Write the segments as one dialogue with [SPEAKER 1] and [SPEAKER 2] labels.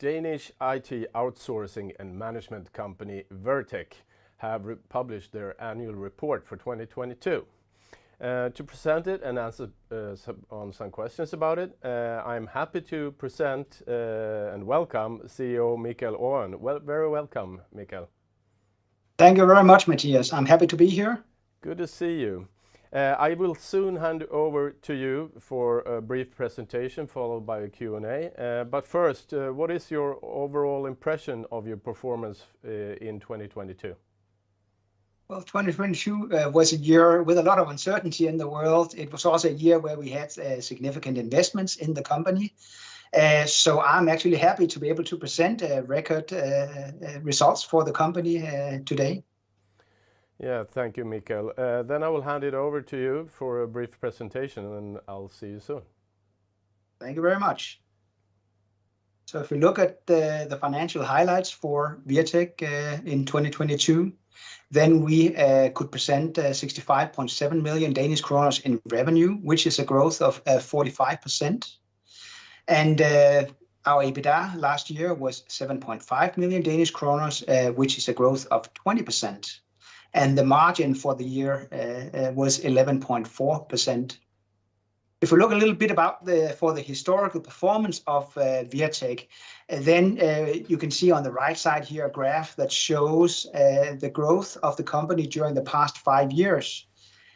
[SPEAKER 1] Danish IT outsourcing and management company Wirtek have published their annual report for 2022. To present it and answer on some questions about it, I'm happy to present and welcome CEO Michael Aaen. Very welcome, Michael.
[SPEAKER 2] Thank you very much, Matthias. I'm happy to be here.
[SPEAKER 1] Good to see you. I will soon hand over to you for a brief presentation followed by a Q&A. But first, what is your overall impression of your performance in 2022?
[SPEAKER 2] Well, 2022 was a year with a lot of uncertainty in the world. It was also a year where we had significant investments in the company. So I'm actually happy to be able to present record results for the company today.
[SPEAKER 1] Yeah, thank you, Michael. Then I will hand it over to you for a brief presentation and I'll see you soon.
[SPEAKER 2] Thank you very much. So if we look at the financial highlights for Wirtek in 2022, then we could present 65.7 million Danish kroner in revenue, which is a growth of 45%. And our EBITDA last year was 7.5 million Danish kroner, which is a growth of 20%. And the margin for the year was 11.4%. If we look a little bit about the historical performance of Wirtek, then you can see on the right side here a graph that shows the growth of the company during the past 5 years.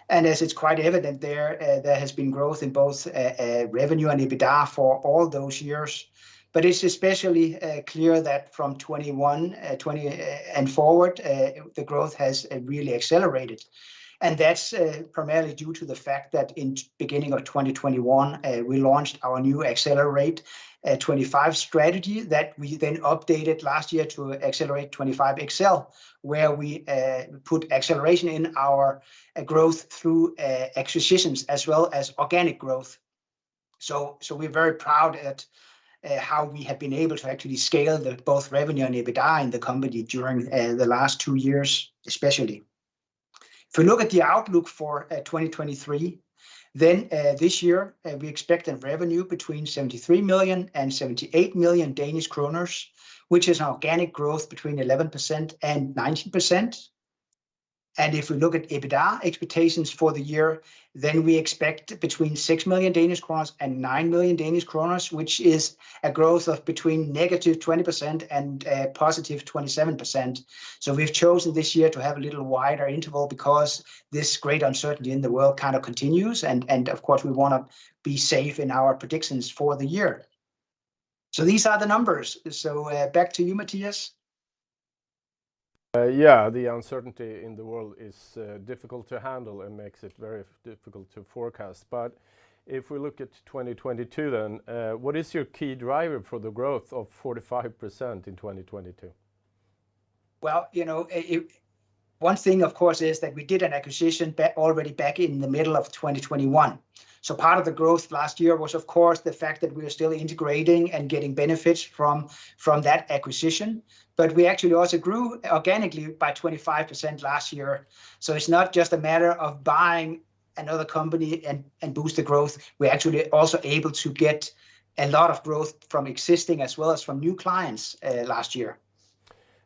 [SPEAKER 2] And as it's quite evident there has been growth in both revenue and EBITDA for all those years. But it's especially clear that from 20 and forward, the growth has really accelerated. And that's primarily due to the fact that in beginning of 2021, we launched our new Accelerate 25 strategy that we then updated last year to Accelerate 25 Excel, where we put acceleration in our growth through acquisitions as well as organic growth. So we're very proud at how we have been able to actually scale both revenue and EBITDA in the company during the last 2 years, especially. If we look at the outlook for 2023, then this year we expect a revenue between 73 million and 78 million Danish kroner, which is an organic growth between 11% and 19%. And if we look at EBITDA expectations for the year, then we expect between 6 million Danish kroner and 9 million Danish kroner, which is a growth of between -20% and +27%. So we've chosen this year to have a little wider interval because this great uncertainty in the world kind of continues. And of course, we want to be safe in our predictions for the year. So these are the numbers. So back to you, Matthias.
[SPEAKER 1] Yeah, the uncertainty in the world is difficult to handle and makes it very difficult to forecast. But if we look at 2022 then, what is your key driver for the growth of 45% in 2022?
[SPEAKER 2] Well, you know, one thing, of course, is that we did an acquisition already back in the middle of 2021. So part of the growth last year was, of course, the fact that we are still integrating and getting benefits from that acquisition. But we actually also grew organically by 25% last year. So it's not just a matter of buying another company and boost the growth. We're actually also able to get a lot of growth from existing as well as from new clients last year.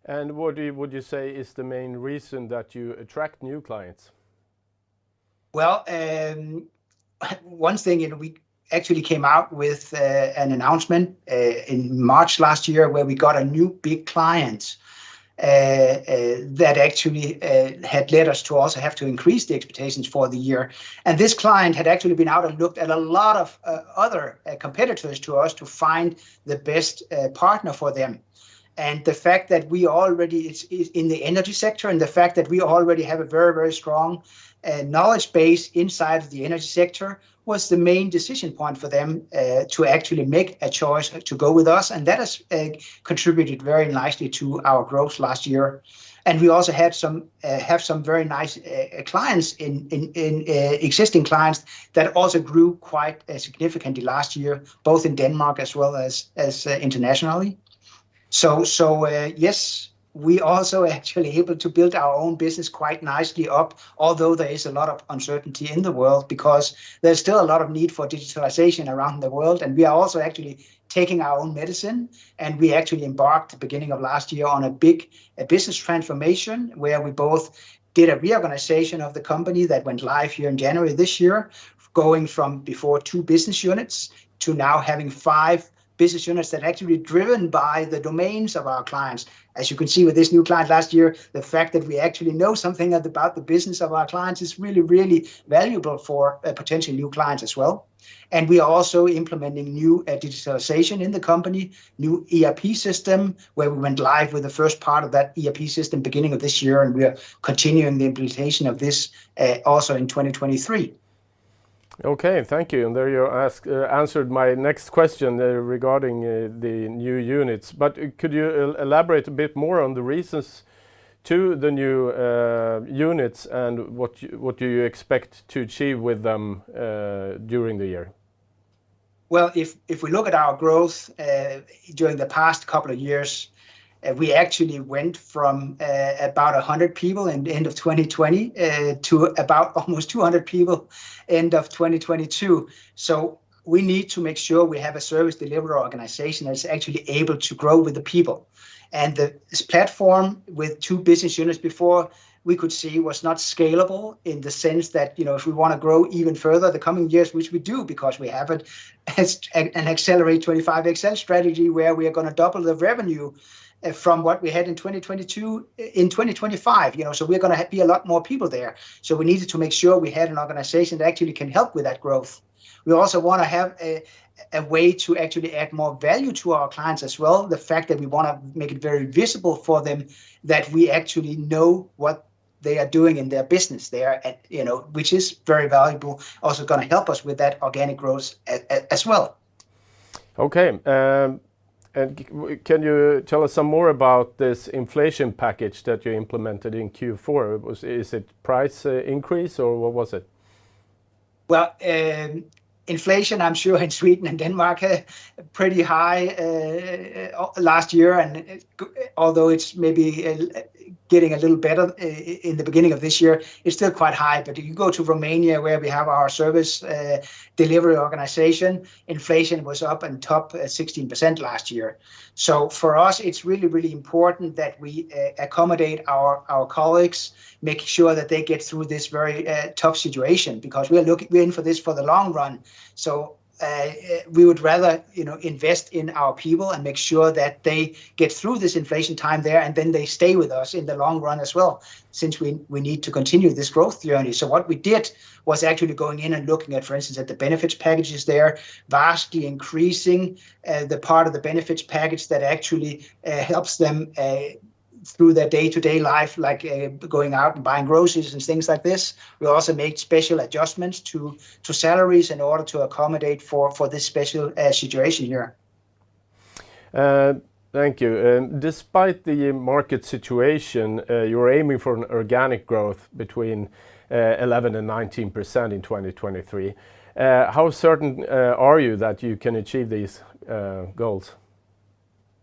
[SPEAKER 1] And what would you say is the main reason that you attract new clients?
[SPEAKER 2] Well, one thing, we actually came out with an announcement in March last year where we got a new big client that actually had led us to also have to increase the expectations for the year. And this client had actually been out and looked at a lot of other competitors to us to find the best partner for them. And the fact that we already, it's in the energy sector, and the fact that we already have a very, very strong knowledge base inside of the energy sector was the main decision point for them to actually make a choice to go with us. And that has contributed very nicely to our growth last year. And we also had have some very nice clients in existing clients that also grew quite significantly last year, both in Denmark as well as internationally. So yes, we also actually able to build our own business quite nicely up, although there is a lot of uncertainty in the world, because there's still a lot of need for digitalization around the world. And we are also actually taking our own medicine. And we actually embarked at the beginning of last year on a big business transformation, where we both did a reorganization of the company that went live here in January this year, going from before 2 business units to now having 5 business units that are actually driven by the domains of our clients. As you can see with this new client last year, the fact that we actually know something about the business of our clients is really, really valuable for potential new clients as well. And we are also implementing new digitalization in the company, new ERP system, where we went live with the first part of that ERP system beginning of this year, and we are continuing the implementation of this also in 2023.
[SPEAKER 1] Okay, thank you. And there you answered my next question regarding the new units. But could you elaborate a bit more on the reasons to the new units, and what do you expect to achieve with them during the year?
[SPEAKER 2] Well, if we look at our growth during the past couple of years, we actually went from about 100 people in the end of 2020 to about almost 200 people end of 2022. So we need to make sure we have a service delivery organization that's actually able to grow with the people. And this platform with 2 business units before, we could see was not scalable, in the sense that, if we want to grow even further the coming years, which we do, because we have an Accelerate 25XL strategy where we are going to double the revenue from what we had in 2022 in 2025, so we're going to be a lot more people there. So we needed to make sure we had an organization that actually can help with that growth. We also want to have a way to actually add more value to our clients as well. The fact that we want to make it very visible for them that we actually know what they are doing in their business there, which is very valuable, also going to help us with that organic growth as well.
[SPEAKER 1] Okay. And can you tell us some more about this inflation package that you implemented in Q4? Is it price increase, or what was it?
[SPEAKER 2] Well, inflation, I'm sure in Sweden and Denmark, pretty high last year, and although it's maybe getting a little better in the beginning of this year, it's still quite high. But if you go to Romania, where we have our service delivery organization, inflation was up and top 16% last year. So for us, it's really, really important that we accommodate our colleagues, making sure that they get through this very tough situation, because we're in for this for the long run. So we would rather invest in our people and make sure that they get through this inflation time there, and then they stay with us in the long run as well, since we need to continue this growth journey. So what we did was actually going in and looking at, for instance, at the benefits packages there, vastly increasing the part of the benefits package that actually helps them through their day-to-day life, like going out and buying groceries and things like this. We also made special adjustments to salaries in order to accommodate for this special situation here.
[SPEAKER 1] Thank you. Despite the market situation, you're aiming for an organic growth between 11 and 19% in 2023. How certain are you that you can achieve these goals?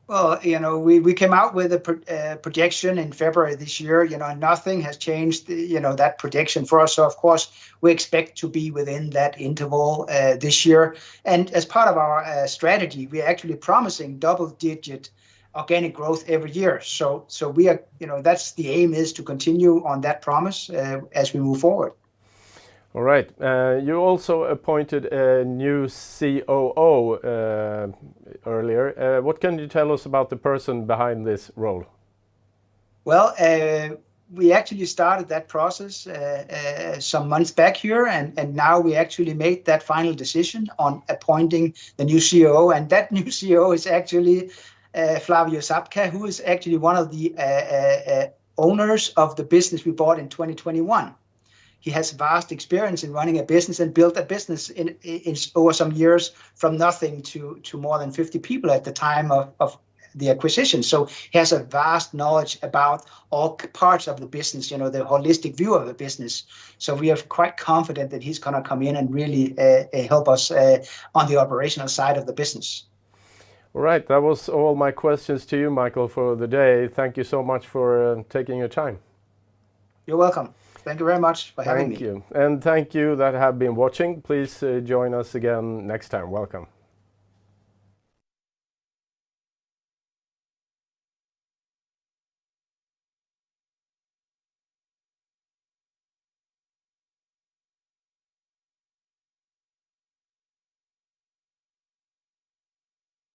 [SPEAKER 2] Well, we came out with a projection in February this year. Nothing has changed, that projection for us. So, of course, we expect to be within that interval this year. And as part of our strategy, we are actually promising double-digit organic growth every year. So we are, that's the aim, is to continue on that promise as we move forward.
[SPEAKER 1] All right. You also appointed a new COO earlier. What can you tell us about the person behind this role?
[SPEAKER 2] Well, we actually started that process some months back here, and now we actually made that final decision on appointing the new COO. And that new COO is actually Flavio Sapka, who is actually one of the owners of the business we bought in 2021. He has vast experience in running a business and built a business in over some years from nothing to more than 50 people at the time of the acquisition. So he has a vast knowledge about all parts of the business, the holistic view of the business. So we are quite confident that he's going to come in and really help us on the operational side of the business.
[SPEAKER 1] All right, that was all my questions to you, Michael, for the day. Thank you so much for taking your time.
[SPEAKER 2] You're welcome. Thank you very much for having me.
[SPEAKER 1] Thank you. And thank you that have been watching. Please join us again next time. Welcome.